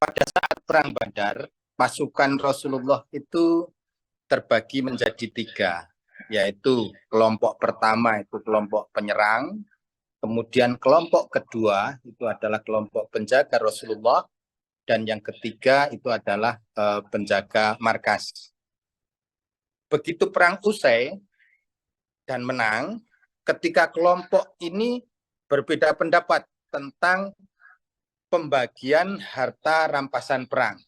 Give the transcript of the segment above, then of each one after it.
pada saat perang Badar, pasukan Rasulullah itu terbagi menjadi tiga, yaitu kelompok pertama itu kelompok penyerang, kemudian kelompok kedua itu adalah kelompok penjaga Rasulullah, dan yang ketiga itu adalah penjaga markas. Begitu perang usai dan menang, ketika kelompok ini berbeda pendapat tentang pembagian harta rampasan perang,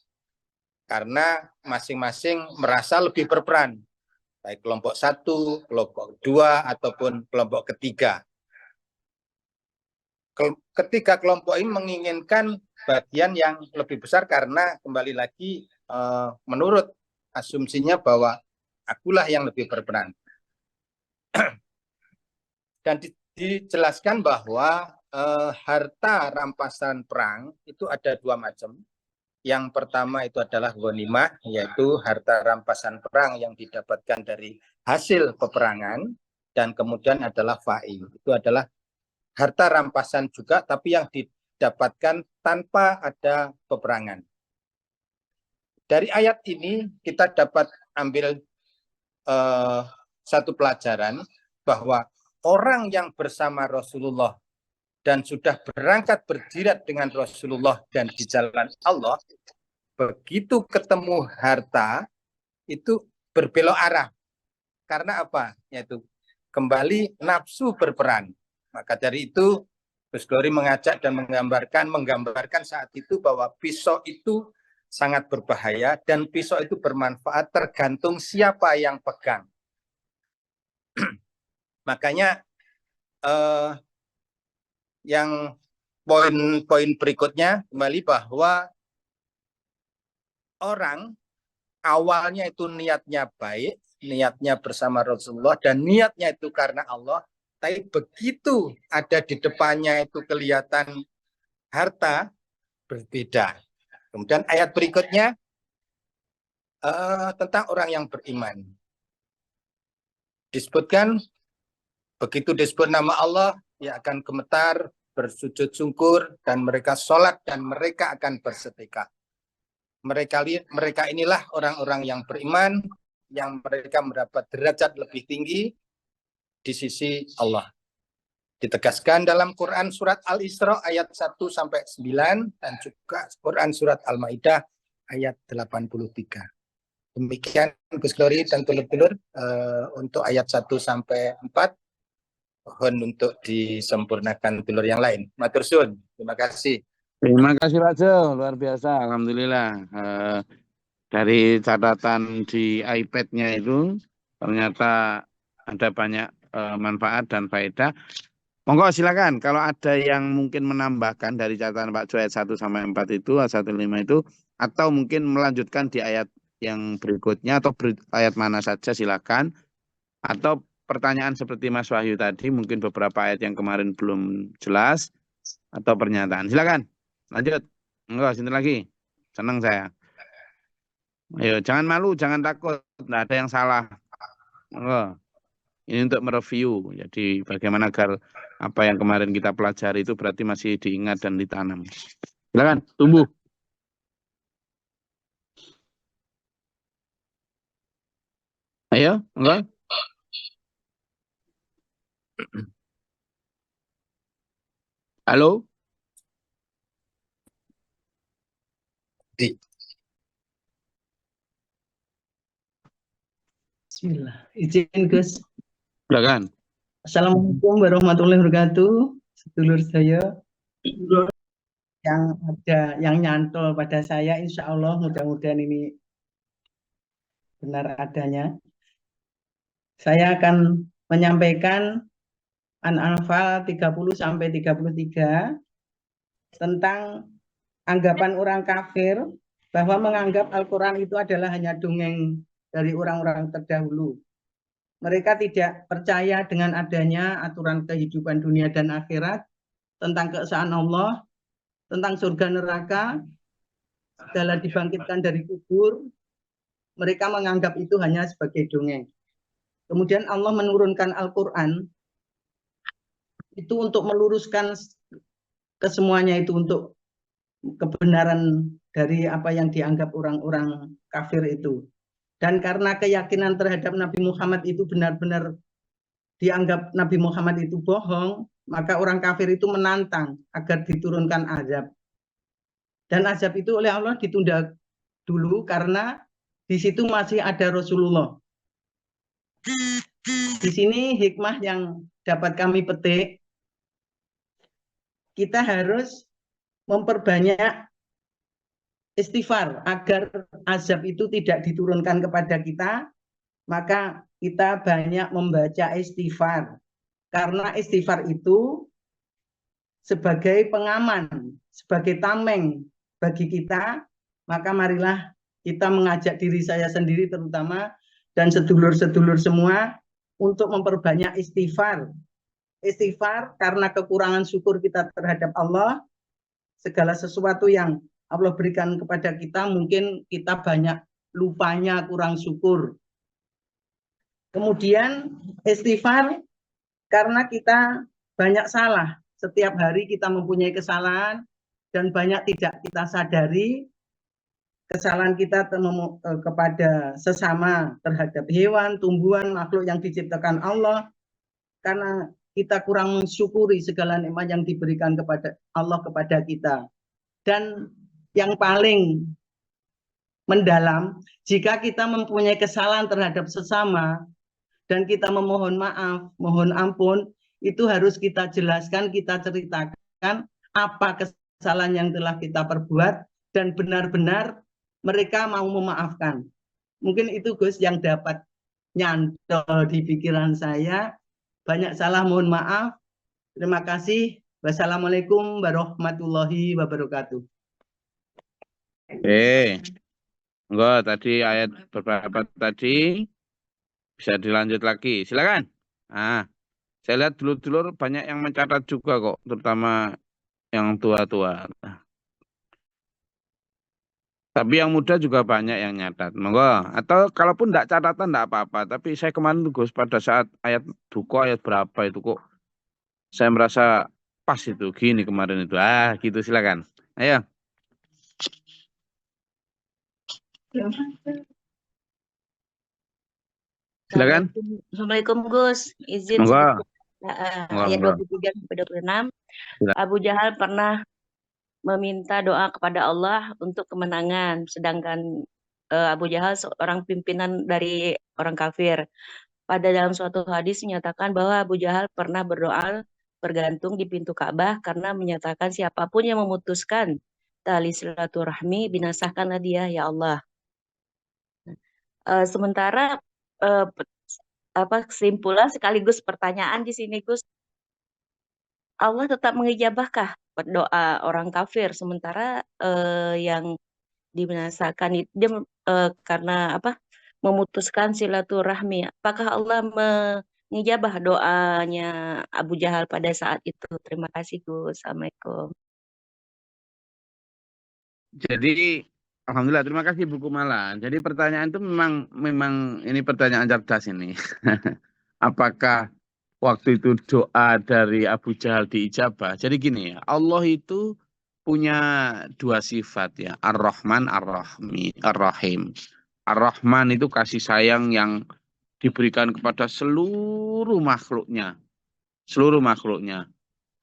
karena masing-masing merasa lebih berperan, baik kelompok satu, kelompok dua, ataupun kelompok ketiga. Ketika kelompok ini menginginkan bagian yang lebih besar, karena kembali lagi menurut asumsinya bahwa akulah yang lebih berperan. Dan dijelaskan bahwa harta rampasan perang itu ada dua macam. Yang pertama itu adalah ghanimah, yaitu harta rampasan perang yang didapatkan dari hasil peperangan, dan kemudian adalah fai, itu adalah harta rampasan juga tapi yang didapatkan tanpa ada peperangan. Dari ayat ini kita dapat ambil satu pelajaran bahwa orang yang bersama Rasulullah dan sudah berangkat berjirat dengan Rasulullah dan di jalan Allah, begitu ketemu harta itu berbelok arah. Karena apa? Yaitu kembali nafsu berperan. Maka dari itu Gus Glory mengajak dan menggambarkan saat itu bahwa pisau itu sangat berbahaya dan pisau itu bermanfaat tergantung siapa yang pegang. Makanya yang poin berikutnya kembali bahwa orang awalnya itu niatnya baik, niatnya bersama Rasulullah, dan niatnya itu karena Allah, tapi begitu ada di depannya itu kelihatan harta, berbeda. Kemudian ayat berikutnya tentang orang yang beriman. Disebutkan, begitu disebut nama Allah, dia akan gemetar, bersujud syukur, dan mereka sholat, dan mereka akan bersedekah. Mereka inilah orang-orang yang beriman, yang mereka mendapat derajat lebih tinggi di sisi Allah. Ditegaskan dalam Quran surat Al-Isra ayat 1-9 dan juga Quran surat Al-Maidah ayat 83. Demikian Gus Glory dan telur-telur untuk ayat 1-4. Mohon untuk disempurnakan telur yang lain. Matur suwun. Terima kasih. Terima kasih Pak Jo, luar biasa. Alhamdulillah. Dari catatan di iPad-nya itu ternyata ada banyak manfaat dan faedah. Monggo silakan kalau ada yang mungkin menambahkan dari catatan Pak Jo ayat 1-4 itu, ayat 1-5 itu, atau mungkin melanjutkan di ayat yang berikutnya atau ayat mana saja silakan. Atau pertanyaan seperti Mas Wahyu tadi, mungkin beberapa ayat yang kemarin belum jelas, atau pernyataan. Silakan. Lanjut. Enggak, sini lagi. Senang saya. Ayo, jangan malu, jangan takut. Nggak ada yang salah. Enggak. Ini untuk mereview. Jadi bagaimana agar apa yang kemarin kita pelajari itu berarti masih diingat dan ditanam. Silakan, tumbuh. Ayo, enggak. Halo? Bismillah. Izin Gus. Silakan. Assalamualaikum warahmatullahi wabarakatuh. Sedulur saya yang ada yang nyantol pada saya, insya Allah mudah-mudahan ini benar adanya. Saya akan menyampaikan An-Anfal 30-33 tentang anggapan orang kafir bahwa menganggap Al-Quran itu adalah hanya dongeng dari orang-orang terdahulu. Mereka tidak percaya dengan adanya aturan kehidupan dunia dan akhirat, tentang keesaan Allah, tentang surga neraka, segala dibangkitkan dari kubur. Mereka menganggap itu hanya sebagai dongeng. Kemudian Allah menurunkan Al-Quran itu untuk meluruskan kesemuanya itu, untuk kebenaran dari apa yang dianggap orang-orang kafir itu. Dan karena keyakinan terhadap Nabi Muhammad itu benar-benar dianggap Nabi Muhammad itu bohong, maka orang kafir itu menantang agar diturunkan azab. Dan azab itu oleh Allah ditunda dulu karena di situ masih ada Rasulullah. Di sini hikmah yang dapat kami petik, kita harus memperbanyak istighfar agar azab itu tidak diturunkan kepada kita. Maka kita banyak membaca istighfar, karena istighfar itu sebagai pengaman, sebagai tameng bagi kita. Maka marilah kita mengajak diri saya sendiri terutama dan sedulur-sedulur semua untuk memperbanyak istighfar. Istighfar karena kekurangan syukur kita terhadap Allah. Segala sesuatu yang Allah berikan kepada kita mungkin kita banyak lupanya, kurang syukur. Kemudian istighfar karena kita banyak salah. Setiap hari kita mempunyai kesalahan dan banyak tidak kita sadari kesalahan kita kepada sesama, terhadap hewan, tumbuhan, makhluk yang diciptakan Allah, karena kita kurang mensyukuri segala nikmat yang diberikan kepada Allah kepada kita. Dan yang paling mendalam, jika kita mempunyai kesalahan terhadap sesama dan kita memohon maaf, mohon ampun, itu harus kita jelaskan, kita ceritakan apa kesalahan yang telah kita perbuat dan benar-benar mereka mau memaafkan. Mungkin itu Gus yang dapat nyantol di pikiran saya. Banyak salah, mohon maaf. Terima kasih. Wassalamualaikum warahmatullahi wabarakatuh. Enggak, tadi ayat beberapa tadi bisa dilanjut lagi. Silakan. Nah, saya lihat dulur-dulur banyak yang mencatat juga kok, terutama yang tua-tua. Tapi yang muda juga banyak yang nyatat. Monggo. Atau kalaupun enggak catatan enggak apa-apa. Tapi saya kemarin tuh Gus pada saat ayat duko ayat berapa itu kok saya merasa pas itu gini kemarin itu. Gitu silakan. Ayo. Silakan. Assalamualaikum Gus. Izin Monggo. ayat 23 sampai 26. Abu Jahal pernah meminta doa kepada Allah untuk kemenangan, sedangkan Abu Jahal seorang pimpinan dari orang kafir. Pada dalam suatu hadis menyatakan bahwa Abu Jahal pernah berdoa bergantung di pintu Ka'bah karena menyatakan siapapun yang memutuskan tali silaturahmi binasahkanlah dia ya Allah. Sementara kesimpulan sekaligus pertanyaan di sini Gus, Allah tetap mengijabahkah doa orang kafir sementara yang dibinasakan itu dia karena memutuskan silaturahmi, apakah Allah mengijabah doanya Abu Jahal pada saat itu? Terima kasih Gus. Assalamualaikum. Jadi alhamdulillah, terima kasih Bu Kumala. Jadi pertanyaan itu memang ini pertanyaan cerdas ini. Apakah waktu itu doa dari Abu Jahal diijabah? Jadi gini ya, Allah itu punya dua sifat ya, Ar-Rahman, Ar-Rahim. Ar-Rahman itu kasih sayang yang diberikan kepada seluruh makhluknya. Seluruh makhluknya.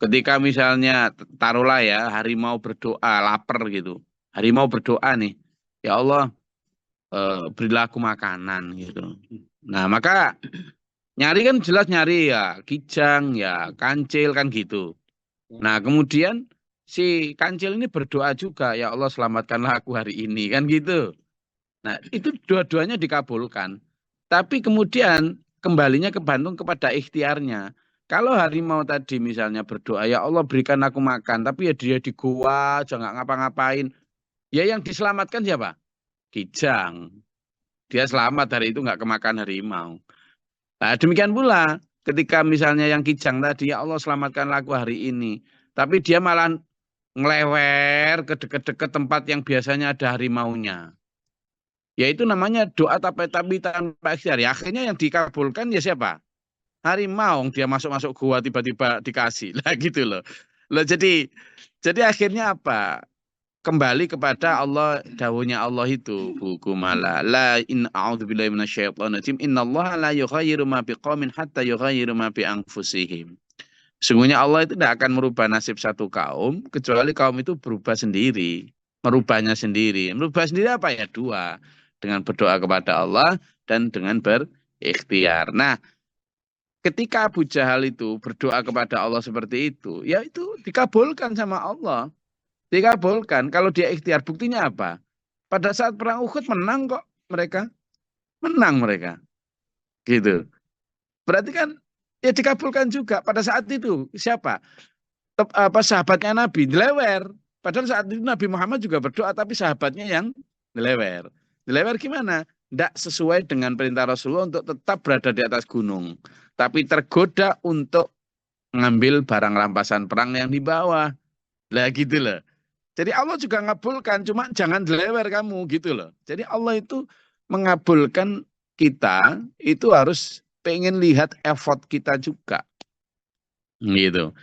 Ketika misalnya taruhlah ya, harimau berdoa, lapar gitu. Harimau berdoa nih, ya Allah berilah aku makanan gitu. Nah maka nyari kan jelas nyari ya kijang, ya kancil kan gitu. Nah kemudian si kancil ini berdoa juga, ya Allah selamatkanlah aku hari ini kan gitu. Nah itu dua-duanya dikabulkan. Tapi kemudian kembalinya kebantung kepada ikhtiarnya. Kalau harimau tadi misalnya berdoa, ya Allah berikan aku makan, tapi ya dia di gua aja nggak ngapa-ngapain. Ya yang diselamatkan siapa? Kijang. Dia selamat hari itu nggak kemakan harimau. Nah demikian pula ketika misalnya yang kijang tadi, ya Allah selamatkanlah aku hari ini. Tapi dia malah ngelewer ke deket-deket tempat yang biasanya ada harimaunya. Ya itu namanya doa tapi tanpa ikhtiar. Ya, akhirnya yang dikabulkan ya siapa? Harimau. Dia masuk-masuk gua tiba-tiba dikasih. Lah gitu loh. Loh jadi akhirnya apa? kembali kepada Allah, dawuhnya Allah itu buku mala la in a'udzubillahi minasyaitonir rajim innallaha la yughayyiru ma biqaumin hatta yughayyiru ma bi anfusihim. Sungguhnya Allah itu tidak akan merubah nasib satu kaum kecuali kaum itu berubah sendiri, merubahnya sendiri. Merubah sendiri apa ya? Dua, dengan berdoa kepada Allah dan dengan berikhtiar. Nah, ketika Abu Jahal itu berdoa kepada Allah seperti itu, ya itu dikabulkan sama Allah. Dikabulkan. Kalau dia ikhtiar, buktinya apa? Pada saat perang Uhud menang kok mereka. Menang mereka. Gitu. Berarti kan ya dikabulkan juga pada saat itu. Siapa? Sahabatnya Nabi dilewer. Padahal saat itu Nabi Muhammad juga berdoa, tapi sahabatnya yang dilewer. Dilewer gimana? Tidak sesuai dengan perintah Rasulullah untuk tetap berada di atas gunung. Tapi tergoda untuk mengambil barang rampasan perang yang di bawah. Lah gitu loh. Jadi Allah juga ngabulkan, cuma jangan dilewer kamu gitu loh. Jadi Allah itu mengabulkan kita, itu harus pengen lihat effort kita juga. Gitu.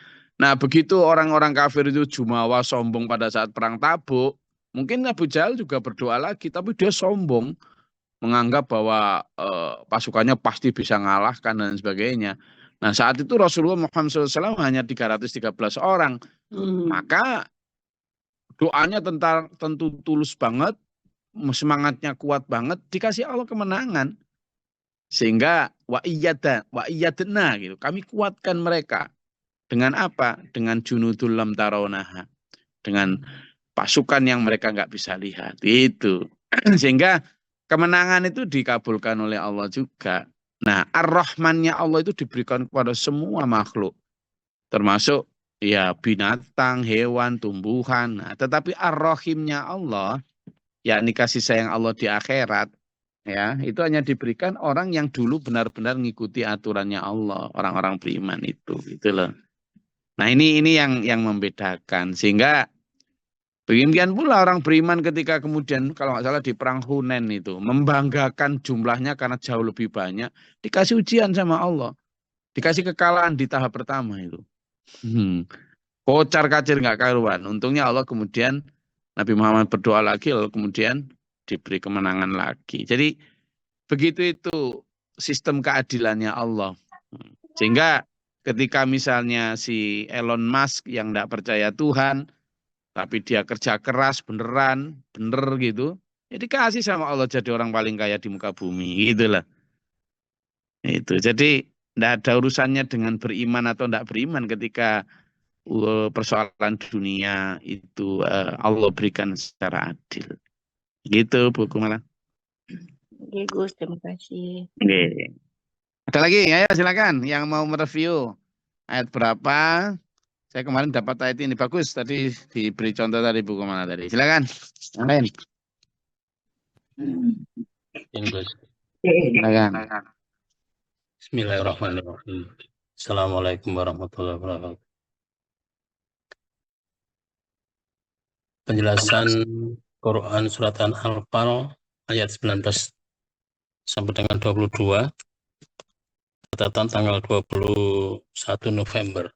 Nah, begitu orang-orang kafir itu jumawa sombong pada saat perang Tabuk, mungkin Abu Jahal juga berdoa lagi, tapi dia sombong, menganggap bahwa pasukannya pasti bisa ngalahkan dan sebagainya. Nah, saat itu Rasulullah Muhammad SAW hanya 313 orang. Maka doanya tentu tulus banget, semangatnya kuat banget, dikasih Allah kemenangan. Sehingga wa iyyadna gitu. Kami kuatkan mereka. Dengan apa? Dengan junudul lam tarawnaha. Dengan pasukan yang mereka nggak bisa lihat. Itu. Sehingga kemenangan itu dikabulkan oleh Allah juga. Nah, ar-Rahmannya Allah itu diberikan kepada semua makhluk. Termasuk ya binatang, hewan, tumbuhan. Nah, tetapi ar-Rahimnya Allah, yakni kasih sayang Allah di akhirat, ya itu hanya diberikan orang yang dulu benar-benar mengikuti aturannya Allah, orang-orang beriman itu, gitu loh. Nah ini yang membedakan, sehingga demikian pula orang beriman ketika kemudian kalau nggak salah di perang Hunain itu membanggakan jumlahnya karena jauh lebih banyak, dikasih ujian sama Allah, dikasih kekalahan di tahap pertama itu. Kocar kacir nggak karuan. Untungnya Allah kemudian Nabi Muhammad berdoa lagi, lalu kemudian diberi kemenangan lagi. Jadi begitu itu sistem keadilannya Allah. Sehingga ketika misalnya si Elon Musk yang tidak percaya Tuhan, tapi dia kerja keras beneran, bener gitu, ya dikasih sama Allah jadi orang paling kaya di muka bumi, gitulah. Itu. Jadi tidak ada urusannya dengan beriman atau tidak beriman ketika persoalan dunia itu Allah berikan secara adil. Gitu Bu Kumala. Oke Gus, terima kasih. Oke. Ada lagi? Ayo silakan yang mau mereview ayat berapa. Saya kemarin dapat ayat ini bagus tadi, diberi contoh tadi Bu Kumala tadi. Silakan. Amin. Silakan. Bismillahirrahmanirrahim. Assalamualaikum warahmatullahi wabarakatuh. Penjelasan Quran Surat Al-Anfal ayat 19 sampai dengan 22, catatan tanggal 21 November.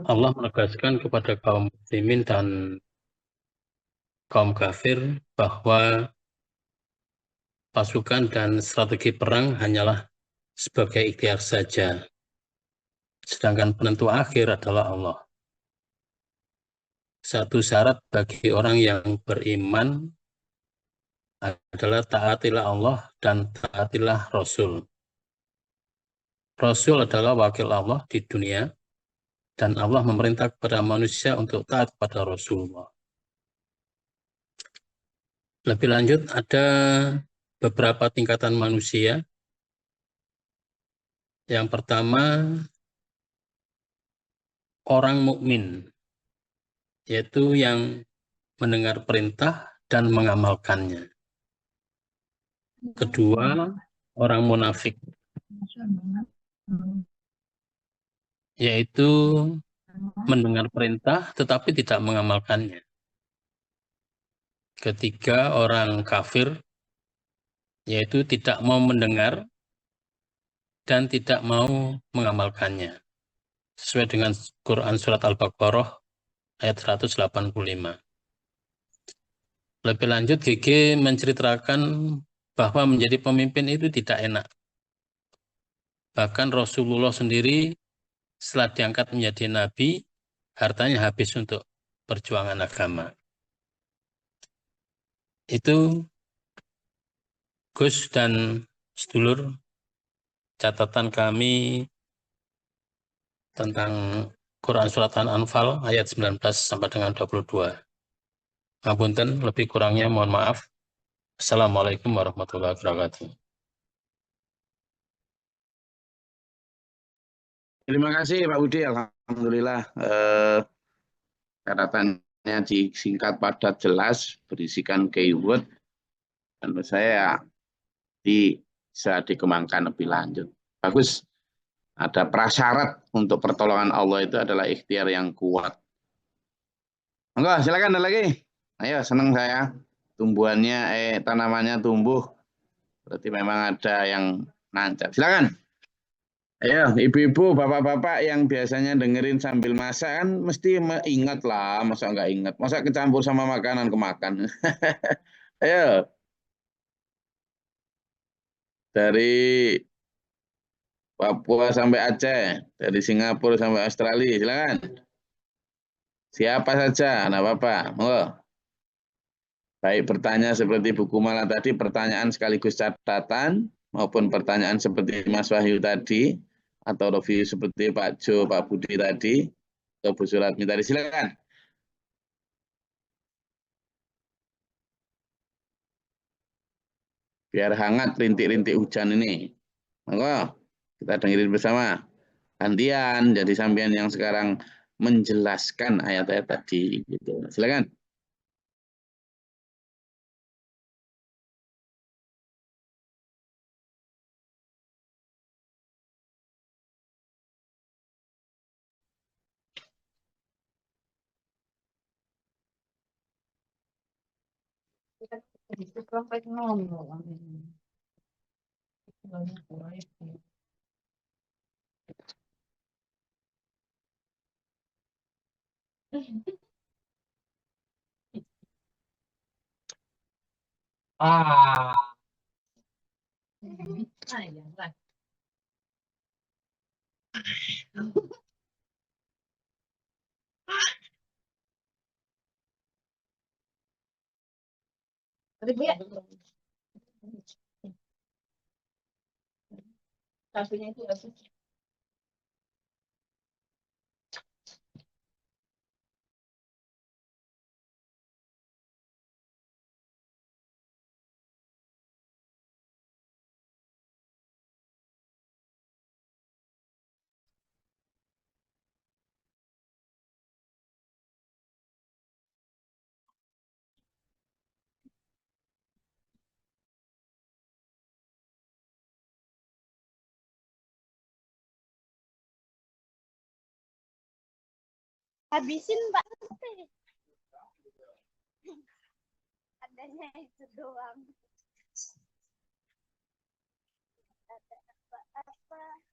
Allah menegaskan kepada kaum muslimin dan kaum kafir bahwa pasukan dan strategi perang hanyalah sebagai ikhtiar saja, sedangkan penentu akhir adalah Allah. Satu syarat bagi orang yang beriman adalah taatilah Allah dan taatilah Rasul. Rasul adalah wakil Allah di dunia, dan Allah memerintah kepada manusia untuk taat pada Rasulullah. Lebih lanjut, ada beberapa tingkatan manusia. Yang pertama, orang mukmin, yaitu yang mendengar perintah dan mengamalkannya. Kedua, orang munafik, yaitu mendengar perintah tetapi tidak mengamalkannya. Ketiga, orang kafir, yaitu tidak mau mendengar dan tidak mau mengamalkannya. Sesuai dengan Quran Surat Al-Baqarah ayat 185. Lebih lanjut, GG menceritakan bahwa menjadi pemimpin itu tidak enak. Bahkan Rasulullah sendiri setelah diangkat menjadi nabi, hartanya habis untuk perjuangan agama. Itu Gus dan sedulur catatan kami tentang Quran Surat Al-Anfal ayat 19 sampai dengan 22. Ngapunten, lebih kurangnya mohon maaf. Assalamualaikum warahmatullahi wabarakatuh. Terima kasih Pak Budi, alhamdulillah catatannya disingkat, padat, jelas, berisikan keyword, dan menurut saya bisa dikembangkan lebih lanjut. Bagus, ada prasyarat untuk pertolongan Allah itu adalah ikhtiar yang kuat. Enggak, silakan ada lagi. Ayo, senang saya. Tumbuhannya, tanamannya tumbuh. Berarti memang ada yang nancap. Silakan. Ayo, ibu-ibu, bapak-bapak yang biasanya dengerin sambil masak kan mesti ingat lah, masa nggak ingat? Masa kecampur sama makanan kemakan? Ayo, dari Papua sampai Aceh, dari Singapura sampai Australia, silakan. Siapa saja, anak bapak, monggo. Baik bertanya seperti buku malah tadi, pertanyaan sekaligus catatan, maupun pertanyaan seperti Mas Wahyu tadi, atau review seperti Pak Jo, Pak Budi tadi, atau Bu Suratmi tadi, silakan. Biar hangat rintik-rintik hujan ini. Maka kita dengerin bersama. Gantian, jadi sampean yang sekarang menjelaskan ayat-ayat tadi. Gitu. Silakan. Habisin Mbak. Adanya itu doang. Ada apa-apa.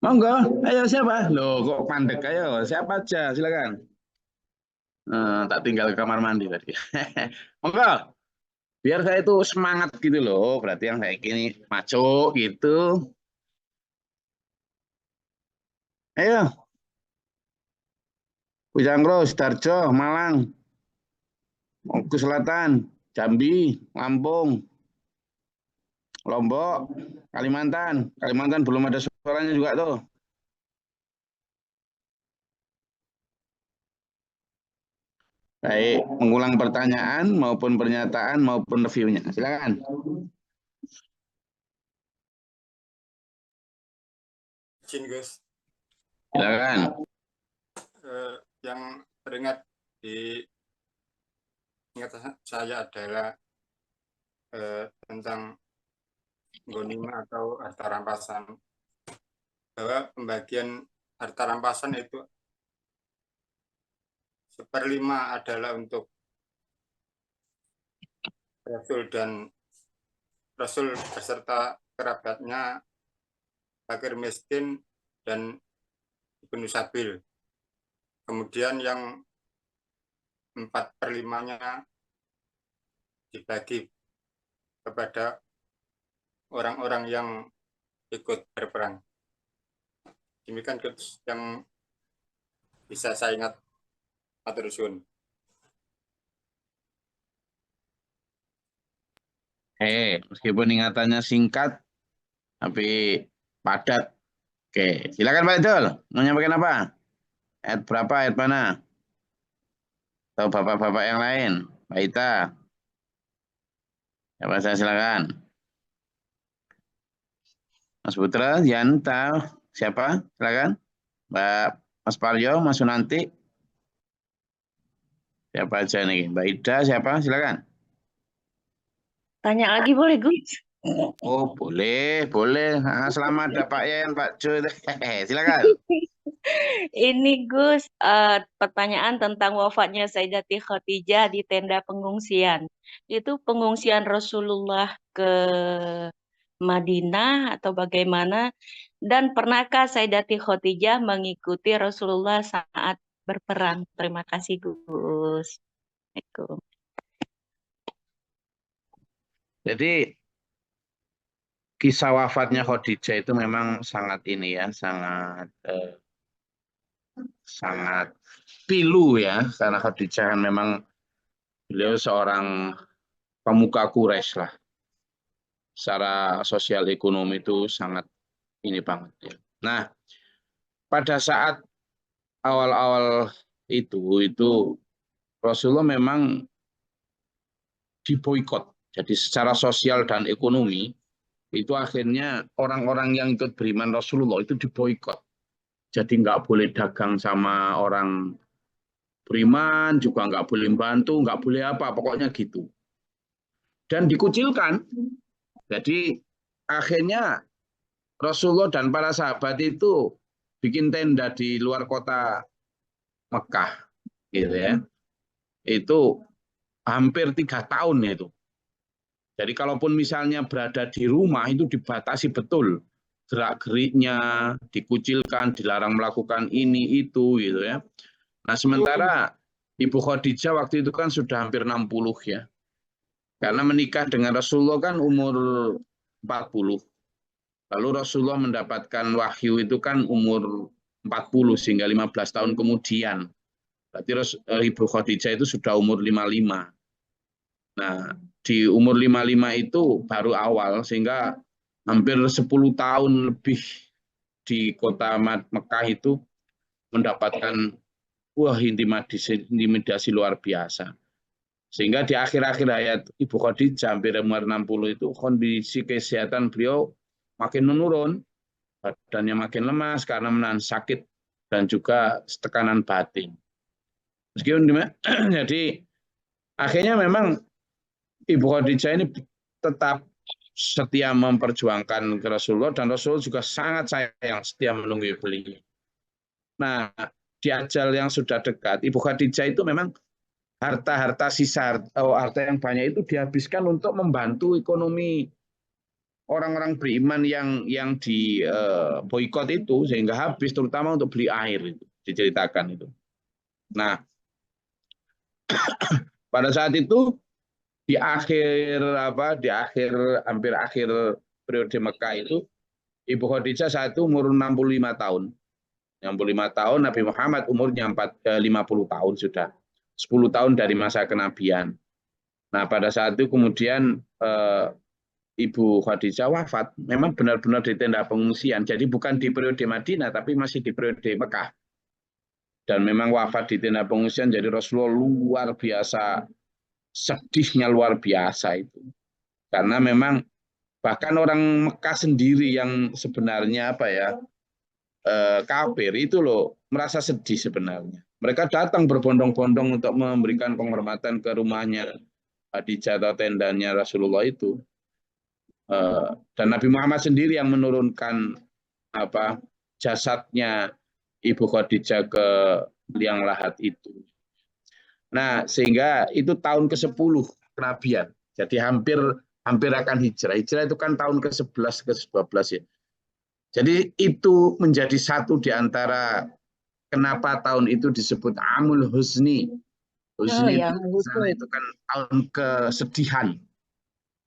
Monggo, ayo siapa? Loh, kok pandek? Ayo, siapa aja? Silakan. Tak tinggal ke kamar mandi tadi. Monggo, biar saya itu semangat gitu loh. Berarti yang kayak gini maco gitu. Ayo, Bujangro, Sidoarjo, Malang, Maluku Selatan, Jambi, Lampung, Lombok, Kalimantan. Kalimantan belum ada suaranya juga tuh. Baik, mengulang pertanyaan maupun pernyataan maupun reviewnya. Silakan. Izin Gus, Silakan. yang teringat di ingatan saya adalah tentang gonima atau harta rampasan, bahwa pembagian harta rampasan itu 1/5 adalah untuk Rasul dan Rasul beserta kerabatnya, fakir miskin, dan Ibnu Sabil. Kemudian yang 4/5-nya dibagi kepada orang-orang yang ikut berperang. Demikian yang bisa saya ingat. Matur suwun. Meskipun ingatannya singkat, tapi padat. Oke, silakan Pak Idul. Mau nyampaikan apa? Ayat berapa, ayat mana? Atau bapak-bapak yang lain? Pak Ita. Siapa saya silakan. Mas Putra, Yanta, siapa? Silakan. Mbak Mas Parjo, Mas Sunanti. Siapa aja nih? Mbak Ida, siapa? Silakan. Tanya lagi boleh, Gus? Oh, boleh, boleh. Selama ada Pak Yen, Pak Jo. Silakan. Ini Gus, pertanyaan tentang wafatnya Sayyidati Khadijah di tenda pengungsian. Itu pengungsian Rasulullah ke Madinah atau bagaimana? Dan pernahkah Sayyidati Khadijah mengikuti Rasulullah saat berperang? Terima kasih Gus. Assalamualaikum. Jadi kisah wafatnya Khadijah itu memang sangat ini ya, sangat pilu ya, karena Khadijah kan memang beliau seorang pemuka Quraisy lah. Secara sosial ekonomi itu sangat ini banget ya. Nah, pada saat awal-awal itu Rasulullah memang diboikot. Jadi secara sosial dan ekonomi itu akhirnya orang-orang yang ikut beriman Rasulullah itu diboikot. Jadi nggak boleh dagang sama orang beriman, juga nggak boleh bantu, nggak boleh apa, pokoknya gitu. Dan dikucilkan. Jadi akhirnya Rasulullah dan para sahabat itu bikin tenda di luar kota Mekah, gitu ya. Itu hampir 3 tahun itu. Jadi kalaupun misalnya berada di rumah itu dibatasi betul gerak-geriknya, dikucilkan, dilarang melakukan ini itu gitu ya. Nah, sementara Ibu Khadijah waktu itu kan sudah hampir 60 ya. Karena menikah dengan Rasulullah kan umur 40. Lalu Rasulullah mendapatkan wahyu itu kan umur 40 sehingga 15 tahun kemudian. Berarti Ibu Khadijah itu sudah umur 55. Nah, di umur 55 itu baru awal sehingga hampir 10 tahun lebih di kota Mekah itu mendapatkan intimidasi luar biasa. Sehingga di akhir-akhir hayat Ibu Khadijah hampir umur 60 itu kondisi kesehatan beliau makin menurun, badannya makin lemas karena menahan sakit dan juga tekanan batin. Meskipun jadi akhirnya memang Ibu Khadijah ini tetap setia memperjuangkan ke Rasulullah dan Rasulullah juga sangat sayang setia menunggu beliau. Nah, di ajal yang sudah dekat, Ibu Khadijah itu memang harta sisa, harta yang banyak itu dihabiskan untuk membantu ekonomi orang-orang beriman yang di boikot itu sehingga habis terutama untuk beli air itu diceritakan itu. Nah, pada saat itu di akhir hampir akhir periode Mekah itu Ibu Khadijah saat itu umur 65 tahun. 65 tahun Nabi Muhammad umurnya 50 tahun sudah. 10 tahun dari masa kenabian. Nah, pada saat itu kemudian Ibu Khadijah wafat, memang benar-benar di tenda pengungsian. Jadi bukan di periode Madinah, tapi masih di periode Mekah. dan memang wafat di tenda pengungsian, jadi Rasulullah luar biasa sedihnya, luar biasa itu. Karena memang bahkan orang Mekah sendiri yang sebenarnya kafir itu loh merasa sedih sebenarnya. Mereka datang berbondong-bondong untuk memberikan penghormatan ke rumahnya Khadijah atau tendanya Rasulullah itu. Dan Nabi Muhammad sendiri yang menurunkan jasadnya Ibu Khadijah ke liang lahat itu. Nah, sehingga itu tahun ke-10 kenabian. Jadi hampir akan hijrah. Hijrah itu kan tahun ke-11 ke-12 ya. Jadi itu menjadi satu di antara kenapa tahun itu disebut Amul Husni. Husni itu kan tahun kesedihan.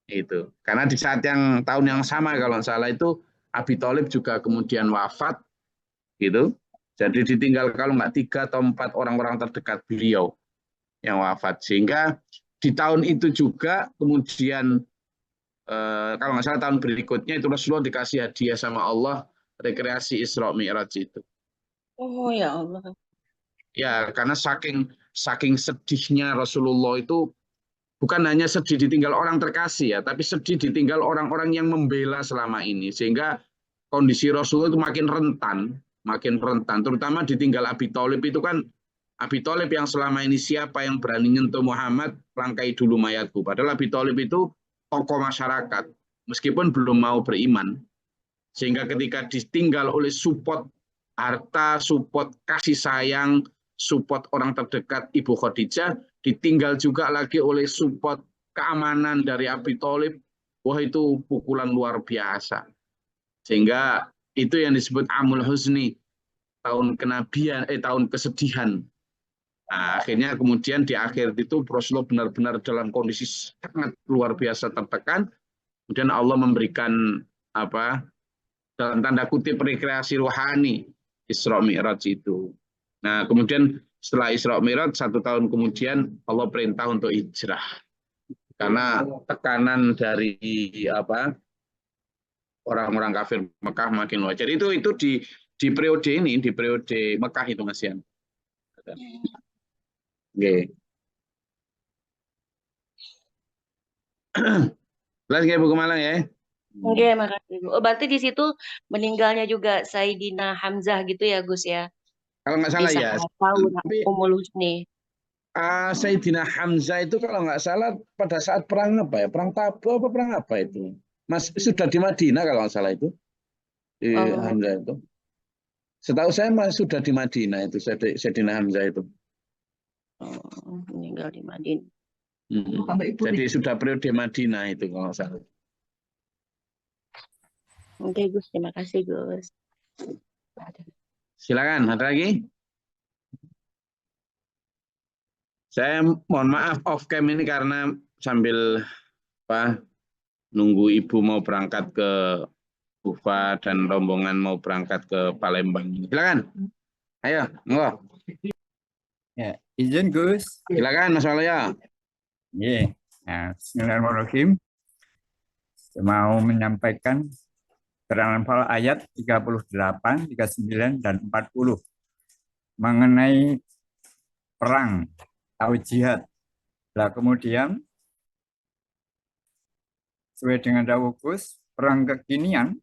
Itu. Karena di saat tahun yang sama kalau salah itu Abi Thalib juga kemudian wafat gitu. Jadi ditinggal kalau nggak 3 atau 4 orang-orang terdekat beliau yang wafat. Sehingga di tahun itu juga kemudian kalau nggak salah tahun berikutnya itu Rasulullah dikasih hadiah sama Allah rekreasi Isra Mi'raj itu. Oh ya Allah. Ya, karena saking sedihnya Rasulullah itu bukan hanya sedih ditinggal orang terkasih ya, tapi sedih ditinggal orang-orang yang membela selama ini. Sehingga kondisi Rasulullah itu makin rentan, terutama ditinggal Abi Thalib itu kan Abi Thalib yang selama ini siapa yang berani nyentuh Muhammad, rangkai dulu mayatku. Padahal Abi Thalib itu tokoh masyarakat, meskipun belum mau beriman. Sehingga ketika ditinggal oleh support harta, support kasih sayang, support orang terdekat Ibu Khadijah, ditinggal juga lagi oleh support keamanan dari Abi Thalib, wah itu pukulan luar biasa. Sehingga itu yang disebut Amul Husni, tahun kenabian, tahun kesedihan. Nah, akhirnya kemudian di akhir itu Rasulullah benar-benar dalam kondisi sangat luar biasa tertekan. Kemudian Allah memberikan dalam tanda kutip rekreasi rohani Isra Mi'raj itu. Nah, kemudian setelah Isra Mi'raj 1 tahun kemudian Allah perintah untuk hijrah. Karena tekanan dari orang-orang kafir Mekah makin luas. Jadi itu di periode ini, di periode Mekah itu Mas Yan. Oke. Jelas nggak Bu Kemalang ya? Oke, makasih. Oh, berarti di situ meninggalnya juga Sayyidina Hamzah gitu ya, Gus ya? Kalau nggak salah ya. Tapi Ummul Husni. Sayyidina Hamzah itu kalau nggak salah pada saat perang apa ya? Perang Tabuk apa perang apa itu? Mas sudah di Madinah kalau nggak salah itu. Hamzah itu. Setahu saya sudah di Madinah itu Sayyidina Hamzah itu. Meninggal di Madinah. Jadi sudah periode Madinah itu kalau nggak salah. Oke Gus, terima kasih Gus. Silakan, ada lagi? Saya mohon maaf off cam ini karena sambil nunggu ibu mau berangkat ke Kufa dan rombongan mau berangkat ke Palembang. Silakan. Ayo, monggo. Ya, izin Gus. Silakan Mas Walaya. Iya. Nah, bismillahirrahmanirrahim. Saya mau menyampaikan keterangan Anfal ayat 38, 39 dan 40 mengenai perang atau jihad. Nah, kemudian sesuai dengan dawuh Gus, perang kekinian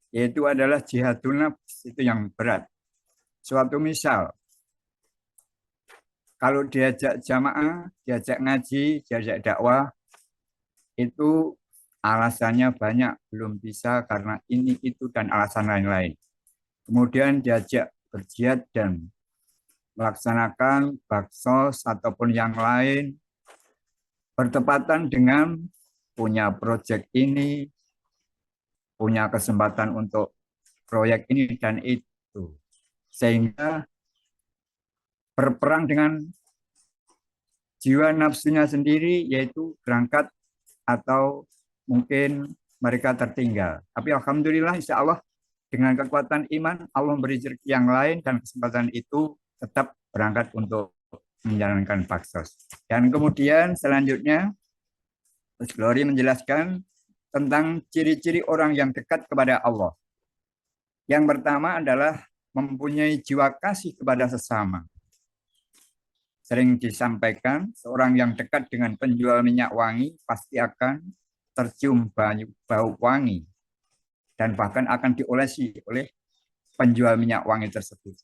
yaitu adalah jihadun nafs, itu yang berat. Suatu misal, kalau diajak jamaah, diajak ngaji, diajak dakwah, itu alasannya banyak, belum bisa karena ini, itu, dan alasan lain-lain. Kemudian diajak berjihad dan melaksanakan baksos ataupun yang lain, bertepatan dengan punya proyek ini, punya kesempatan untuk proyek ini dan itu. Sehingga berperang dengan jiwa nafsunya sendiri, yaitu berangkat atau mungkin mereka tertinggal. Tapi alhamdulillah insya Allah dengan kekuatan iman Allah memberi rezeki yang lain dan kesempatan itu tetap berangkat untuk menjalankan baksos. Dan kemudian selanjutnya Gus Glory menjelaskan tentang ciri-ciri orang yang dekat kepada Allah. Yang pertama adalah mempunyai jiwa kasih kepada sesama. sering disampaikan, seorang yang dekat dengan penjual minyak wangi pasti akan tercium bau wangi dan bahkan akan diolesi oleh penjual minyak wangi tersebut.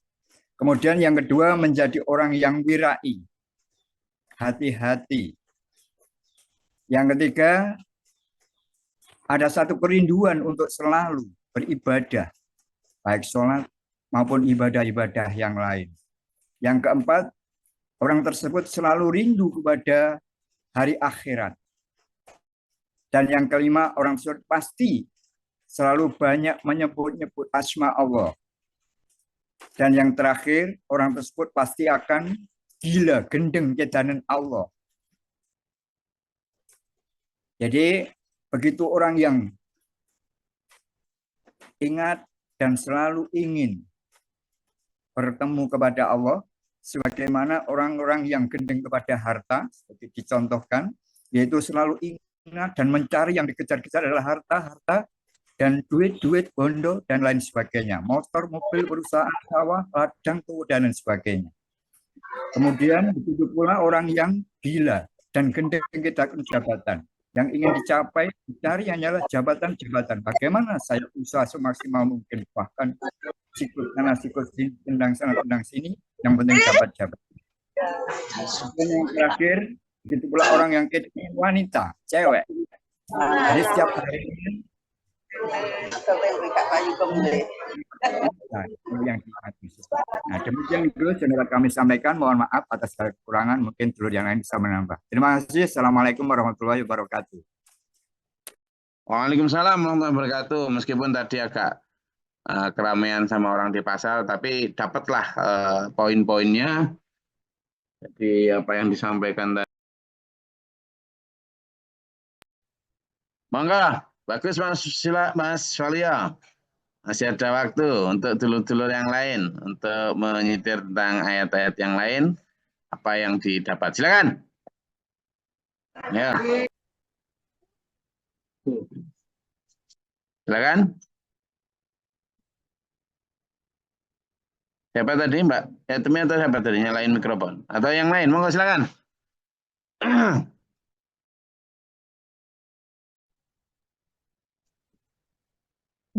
Kemudian yang kedua, menjadi orang yang wirai, hati-hati. Yang ketiga, ada satu kerinduan untuk selalu beribadah, baik sholat maupun ibadah-ibadah yang lain. Yang keempat, orang tersebut selalu rindu kepada hari akhirat. Dan yang kelima, orang tersebut pasti selalu banyak menyebut-nyebut asma Allah. Dan yang terakhir, orang tersebut pasti akan gila, gendeng kedanan Allah. Jadi, begitu orang yang ingat dan selalu ingin bertemu kepada Allah, sebagaimana orang-orang yang gendeng kepada harta, seperti dicontohkan, yaitu selalu ingat dan mencari yang dikejar-kejar adalah harta dan duit, bondo, dan lain sebagainya. Motor, mobil, perusahaan, sawah, ladang, dan lain sebagainya. Kemudian begitu pula orang yang gila dan gendeng kedatangan jabatan. Yang ingin dicapai, dicari hanyalah jabatan-jabatan. Bagaimana saya usaha semaksimal mungkin, bahkan sikut sana, sikut sini, tendang sana, tendang sini, yang penting dapat jabatan. Dan yang terakhir, begitu pula orang yang wanita, cewek. Jadi setiap hari ini nah, demikian dulu yang dapat kami sampaikan. Mohon maaf atas kekurangan, mungkin dulu yang lain bisa menambah. Terima kasih. Assalamualaikum warahmatullahi wabarakatuh. Waalaikumsalam warahmatullahi wabarakatuh. Meskipun tadi agak keramaian sama orang di pasar, tapi dapatlah poin-poinnya. Jadi apa yang disampaikan tadi. Mangga, bagus Mas Valia. Masih ada waktu untuk dulur-dulur yang lain untuk menyitir tentang ayat-ayat yang lain, apa yang didapat. Silakan. Ya. Silakan. Siapa tadi, Mbak? Yatumi atau siapa tadi? Nyalain mikrofon. Atau yang lain, monggo silakan.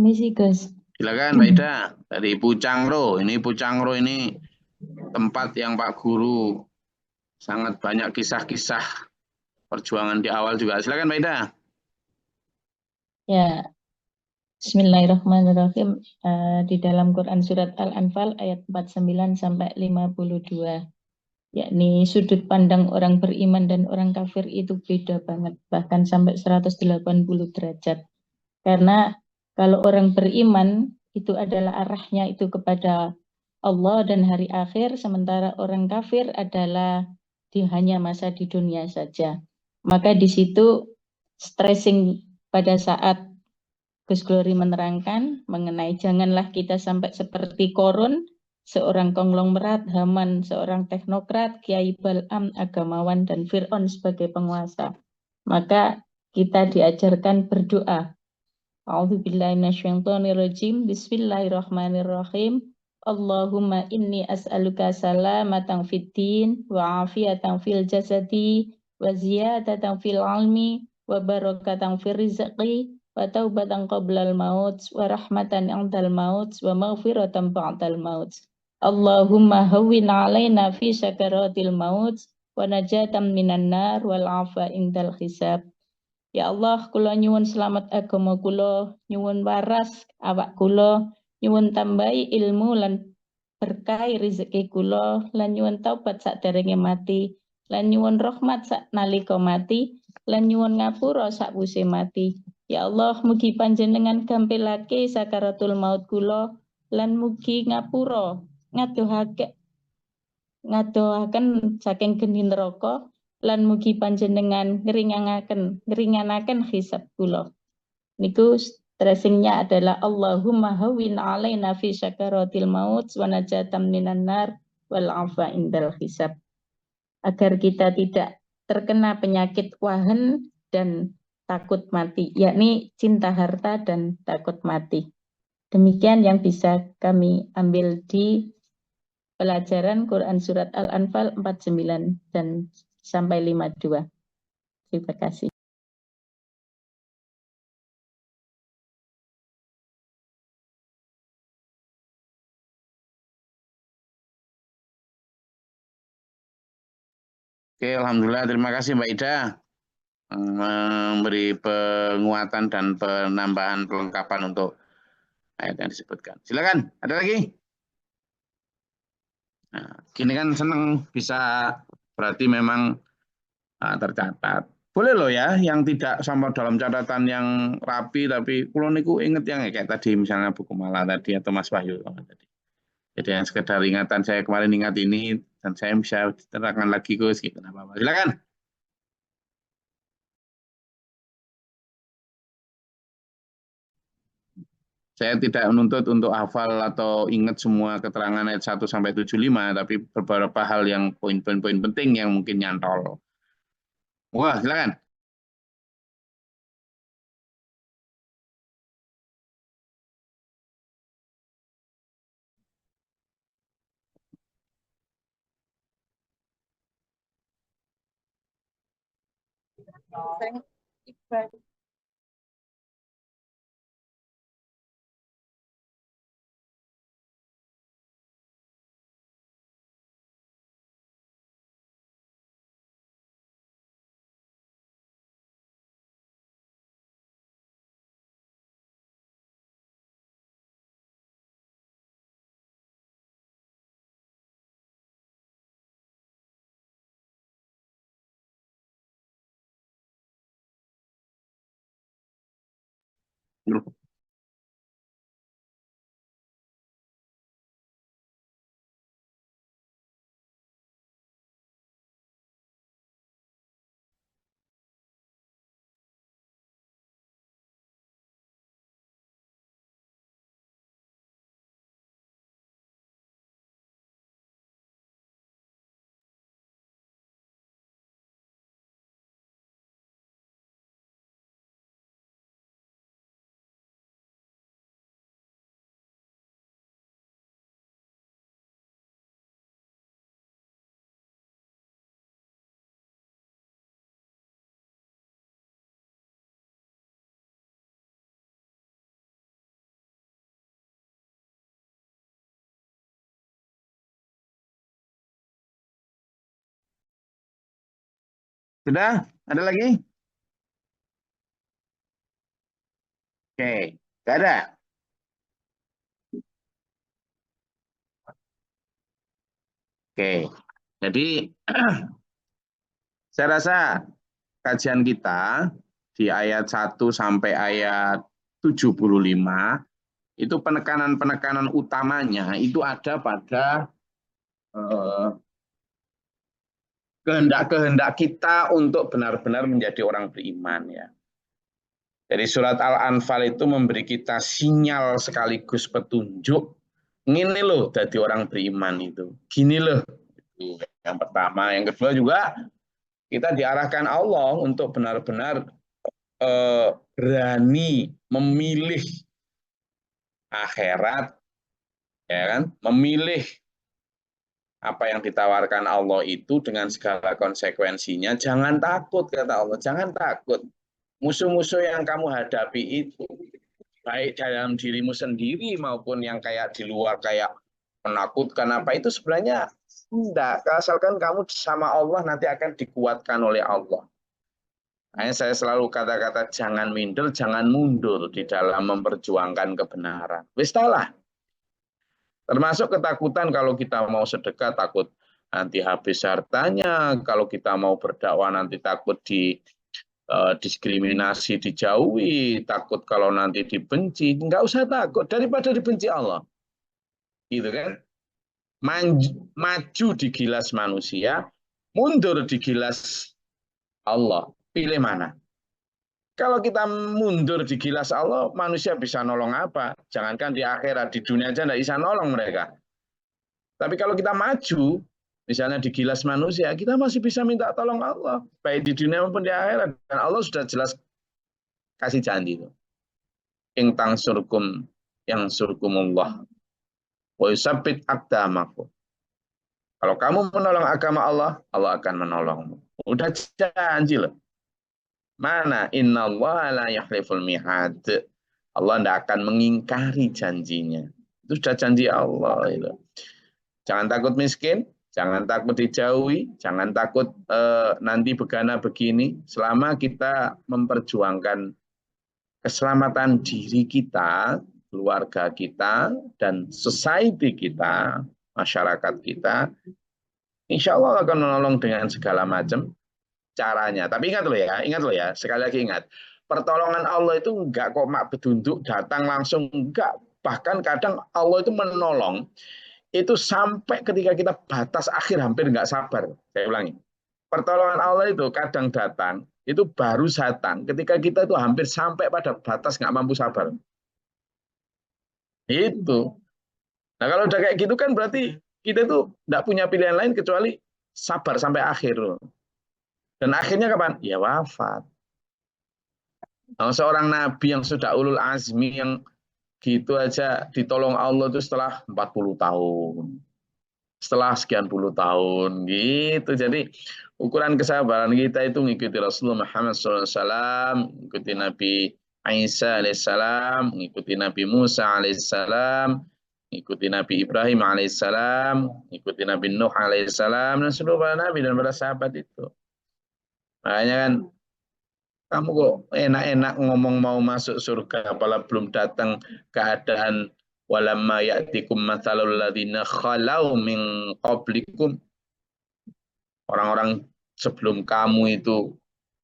Ini sih, Gus. Silakan, Mbak Ida. Dari Pucangro. Ini Pucangro ini tempat yang Pak Guru sangat banyak kisah-kisah perjuangan di awal juga. Silakan, Mbak Ida. Ya, Bismillahirrahmanirrahim. Di dalam Quran surat Al-Anfal ayat 49 sampai 52. Yakni sudut pandang orang beriman dan orang kafir itu beda banget, bahkan sampai 180 derajat. Karena kalau orang beriman itu adalah arahnya itu kepada Allah dan hari akhir, sementara orang kafir adalah hanya masa di dunia saja. Maka di situ stressing pada saat Gus Glory menerangkan mengenai janganlah kita sampai seperti Korun, seorang konglomerat, Haman, seorang teknokrat, Kiai Bal'am, agamawan, dan Fir'aun sebagai penguasa. Maka kita diajarkan berdoa. A'udzubillahi minasyaitonirrajim. Bismillahirrahmanirrahim. Allahumma inni as'aluka salamatan fid din wa afiyatan fil jasadi wa ziyadatan fil ilmi wa barakatan fil rizqi wa taubatan qablal maut wa rahmatan 'indal maut wa maghfiratan ba'dal maut. Allahumma hawwin 'alaina fi sakaratil maut wa najatan minan nar wal 'afa 'indal hisab. Ya Allah, kula nyuwun selamat agama kula, nyuwun waras awak kula, nyuwun tambahi ilmu lan berkahi rezeki kula, lan nyuwun taubat sakderenge mati, lan nyuwun rahmat sak nalika mati, lan nyuwun ngapura sakwise mati. Ya Allah, mugi panjenengan gampilake sakaratul maut kula, lan mugi ngapura ngadohaken saking geni neraka, lan mugi panjenengan ngringanaken hisab kula. Niku stressingnya adalah Allahumma hawwin 'alaina fi sakaratil maut wa najatan minan nar wal 'afa indal hisab. Agar kita tidak terkena penyakit wahan dan takut mati, yakni cinta harta dan takut mati. Demikian yang bisa kami ambil di pelajaran Quran Surat Al-Anfal 49 dan sampai 52. Terima kasih. Oke, alhamdulillah, terima kasih Mbak Ida memberi penguatan dan penambahan perlengkapan untuk ayat yang disebutkan. Silakan, ada lagi? Nah, gini kan seneng bisa berarti memang tercatat. Boleh loh ya, yang tidak sama dalam catatan yang rapi, tapi kalau niku inget yang kayak tadi misalnya buku Mala tadi atau Mas Wahyu tadi. Jadi yang sekedar ingatan saya kemarin ingat ini dan saya bisa diterangkan lagi Gus gitu. Apa-apa. Silakan. Saya tidak menuntut untuk hafal atau ingat semua keterangan ayat 1 sampai 75, tapi beberapa hal yang poin-poin penting yang mungkin nyantol. Wah, silakan. Sudah? Ada lagi? Oke, nggak ada. Oke, jadi saya rasa kajian kita di ayat 1 sampai ayat 75 itu penekanan-penekanan utamanya itu ada pada kehendak-kehendak kita untuk benar-benar menjadi orang beriman ya. Jadi surat Al-Anfal itu memberi kita sinyal sekaligus petunjuk. Ini loh jadi orang beriman itu. Gini loh. Yang pertama, yang kedua juga kita diarahkan Allah untuk benar-benar berani memilih akhirat, ya kan? Memilih apa yang ditawarkan Allah itu dengan segala konsekuensinya. Jangan takut kata Allah, jangan takut. Musuh-musuh yang kamu hadapi itu baik dalam dirimu sendiri maupun yang kayak di luar kayak menakutkan apa itu sebenarnya enggak. Asalkan kamu sama Allah nanti akan dikuatkan oleh Allah. Makanya saya selalu kata-kata jangan minder, jangan mundur di dalam memperjuangkan kebenaran. Wis lah. Termasuk ketakutan kalau kita mau sedekah takut nanti habis hartanya, kalau kita mau berdakwah nanti takut diskriminasi, dijauhi, takut kalau nanti dibenci. Enggak usah takut daripada dibenci Allah. Gitu kan? Maju di gilas manusia, mundur di gilas Allah. Pilih mana? Kalau kita mundur di gilas Allah, manusia bisa nolong apa? Jangankan di akhirat, di dunia aja tidak bisa nolong mereka. Tapi kalau kita maju, misalnya di gilas manusia, kita masih bisa minta tolong Allah. Baik di dunia maupun di akhirat. Dan Allah sudah jelas kasih janji. In tangsurkum yang surkumullah. Wa yusabbit aqdamakum. Kalau kamu menolong agama Allah, Allah akan menolongmu. Udah janji loh. Mana innallaha la yukhliful mi'ad. Allah tidak akan mengingkari janjinya. Itu sudah janji Allah itu. Jangan takut miskin, jangan takut dijauhi, jangan takut nanti begana begini. Selama kita memperjuangkan keselamatan diri kita, keluarga kita, dan society kita, masyarakat kita, insya Allah akan menolong dengan segala macam caranya. Tapi ingat loh ya, sekali lagi ingat, pertolongan Allah itu enggak kok mak bedunduk datang langsung, enggak. Bahkan kadang Allah itu menolong itu sampai ketika kita batas akhir hampir enggak sabar. Saya ulangi, pertolongan Allah itu kadang datang itu baru datang ketika kita itu hampir sampai pada batas nggak mampu sabar. Itu. Nah kalau udah kayak gitu kan berarti kita tuh nggak punya pilihan lain kecuali sabar sampai akhir loh. Dan akhirnya kapan? Ya wafat. Nah, seorang nabi yang sudah ulul azmi yang gitu aja ditolong Allah itu setelah 40 tahun. Setelah sekian puluh tahun gitu. Jadi ukuran kesabaran kita itu mengikuti Rasulullah Muhammad SAW, mengikuti Nabi Isa alaihissalam, mengikuti Nabi Musa alaihissalam, mengikuti Nabi Ibrahim alaihissalam, mengikuti Nabi Nuh alaihissalam, dan seluruh para nabi dan para sahabat itu. Makanya kan kamu kok enak-enak ngomong mau masuk surga, apalagi belum datang keadaan walamma ya'tikum mathalul ladzina khalau min qablikum. Orang-orang sebelum kamu itu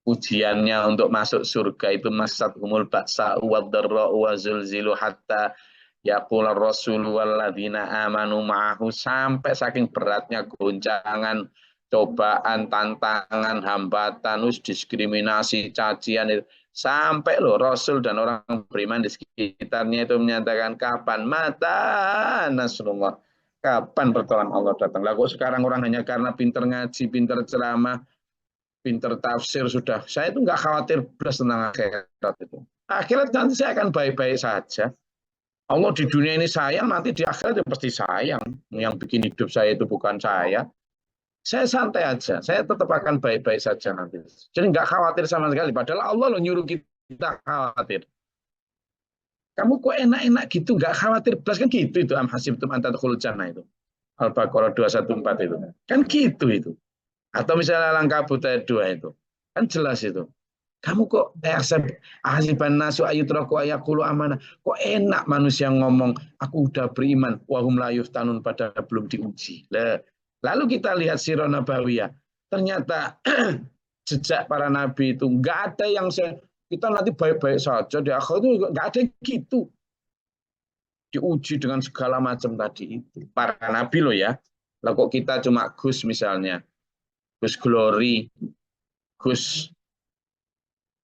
ujiannya untuk masuk surga itu masathumul ba'sa wad-dharra wa zulzilu hatta yaqul ar-rasul walladzina amanu ma'ahu, sampai saking beratnya goncangan, cobaan, tantangan, hambatan, diskriminasi, cacian itu. Sampai loh Rasul dan orang beriman di sekitarnya itu menyatakan kapan mata nasrullah, kapan pertolongan Allah datang. Lah kok sekarang orang hanya karena pinter ngaji, pinter ceramah, pinter tafsir sudah, saya itu nggak khawatir belas tentang akhirat itu. Akhirat nanti saya akan baik-baik saja. Allah di dunia ini sayang, nanti di akhirat pasti sayang. Yang bikin hidup saya itu bukan saya. Saya santai aja, saya tetap akan baik-baik saja nanti. Jadi nggak khawatir sama sekali. Padahal Allah loh nyuruh kita khawatir. Kamu kok enak-enak gitu, nggak khawatir belas kan gitu itu. Am hasibtum an tadkhulul jannah itu. Al-Baqarah 214 itu. Kan gitu itu. Atau misalnya Al-Ankabut ayat 2 itu. Kan jelas itu. Kamu kok ahsiban nasu ayutraku ayaqulu amanah. Kok enak manusia ngomong aku udah beriman, wahum la yuftanun, pada belum diuji. Lalu kita lihat sirah nabawiyah. Ternyata sejak para nabi itu nggak ada yang kita nanti baik-baik saja di akhir itu, nggak ada yang gitu. Diuji dengan segala macam tadi itu. Para nabi loh ya. Lah kok kita cuma Gus misalnya. Gus Glory, Gus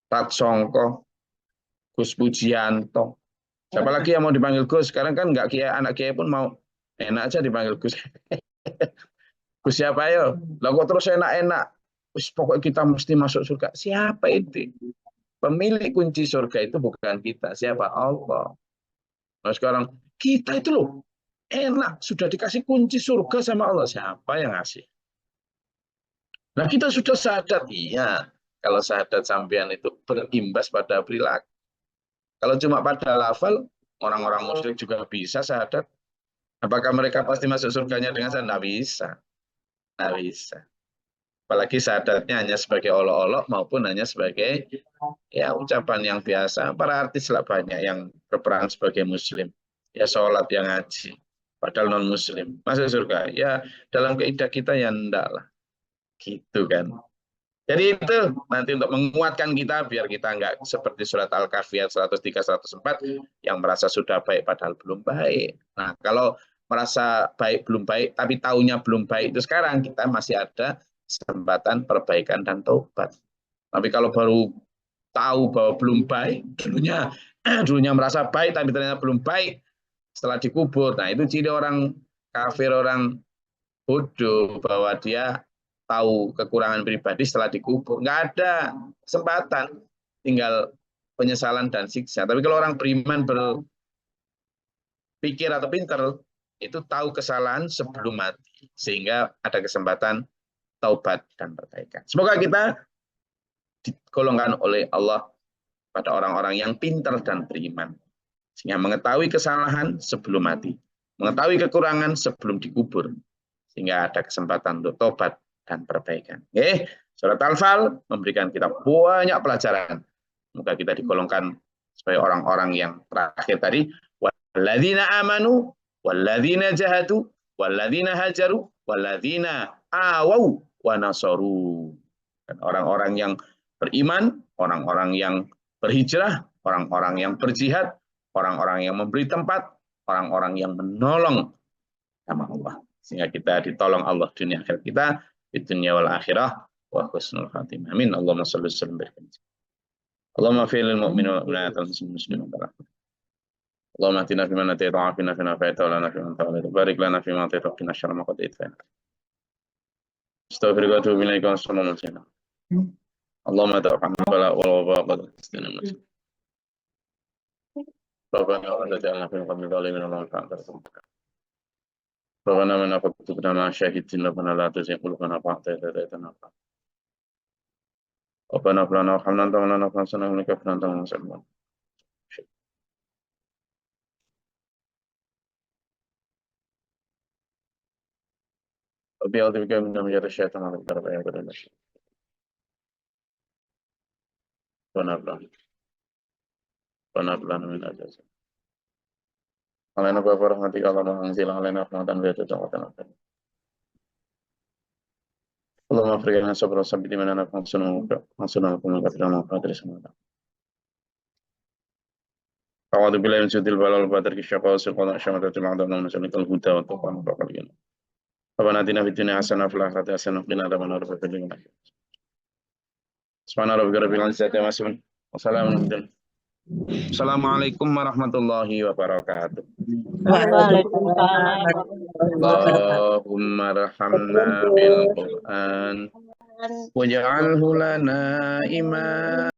Tatsongko, Gus Pujianto. Siapa lagi yang mau dipanggil Gus? Sekarang kan nggak kiai, anak kiai pun mau enak aja dipanggil Gus. Gus siapa yo? Lah kok terus enak-enak? Pokoknya kita mesti masuk surga. Siapa itu? Pemilik kunci surga itu bukan kita. Siapa? Allah. Nah sekarang kita itu loh enak, sudah dikasih kunci surga sama Allah. Siapa yang ngasih? Nah kita sudah syahadat. Iya. Kalau syahadat sampean itu berimbas pada perilaku. Kalau cuma pada lafal, orang-orang musyrik juga bisa syahadat. Apakah mereka pasti masuk surganya dengan syahadat? Nggak bisa. Nggak bisa. Apalagi syahadatnya hanya sebagai olok-olok maupun hanya sebagai ya ucapan yang biasa. Para artis lah banyak yang berperan sebagai muslim. Ya sholat, yang ngaji. Padahal non-muslim. Masuk surga. Ya dalam kaidah kita ya enggak lah. Gitu kan. Jadi itu nanti untuk menguatkan kita biar kita enggak seperti surat Al-Kahfi 103-104 yang merasa sudah baik padahal belum baik. Nah kalau merasa baik belum baik tapi taunya belum baik itu sekarang kita masih ada kesempatan perbaikan dan taubat. Tapi kalau baru tahu bahwa belum baik, dulunya merasa baik tapi ternyata belum baik setelah dikubur. Nah itu ciri orang kafir, orang bodoh, bahwa dia tahu kekurangan pribadi setelah dikubur. Nggak ada kesempatan, tinggal penyesalan dan siksa. Tapi kalau orang beriman berpikir atau pintar, itu tahu kesalahan sebelum mati, sehingga ada kesempatan taubat dan perbaikan. Semoga kita digolongkan oleh Allah pada orang-orang yang pintar dan beriman, sehingga mengetahui kesalahan sebelum mati, mengetahui kekurangan sebelum dikubur, sehingga ada kesempatan untuk taubat dan perbaikan. Surat Al-Anfal memberikan kita banyak pelajaran. Semoga kita digolongkan sebagai orang-orang yang terakhir tadi, walladzina amanu walladzina jahadu walladzina hajaru walladzina awau wa nasaru. Dan orang-orang yang beriman, orang-orang yang berhijrah, orang-orang yang berjihad, orang-orang yang memberi tempat, orang-orang yang menolong nama Allah, sehingga kita ditolong Allah dunia akhirat kita, di dunia wal akhirah wa husnul khatimah. Amin. Allahumma shalli wa sallim barik. Allahumma fil mu'minin wa la muslimin barahmat. Allahumma atina fi man ataita wa afina fi ma fa'ita wa lana fi man tawalla. Barik lana fi ma ataita wa qina syarra ma qadaita. Astaghfiruka wa atubu ilaika wa sallallahu alaihi wasallam. Allahumma ta'afana bala wal waba qad istinna. Rabbana wa la ta'alna fi qawmi dhalimin wa la ta'ala. Rabbana man afattubna ma syahidin rabbana la tuzigh qulubana ba'da idh hadaytana. Rabbana hab lana wa hab lana wa lana fansana wa innaka antal muslimun. Rabbi a'udzu bika min syarri syaitan wa min syarri ghasiqin. Rabbana hab lana min ajazin. Alaina wa rahmatika Allahumma anzil alaina rahmatan wa tawatan. Allahumma afrigh lana sabra sabbi man ana fansunu kuma katrama qadri samada. A'udzu billahi min syaitanir rajim wal badri syaqqa siqana syamatatil a'dam wa nasallikal huda wa taqwa wa qalbina. Rabbana atina fid dunya hasanah wa fil akhirati hasanah wa qina adzabannar. Subhana rabbika rabbil izzati amma yasifun. Assalamualaikum warahmatullahi wabarakatuh. Allahumma arhamna bil Qur'an waj'alhu lana imama.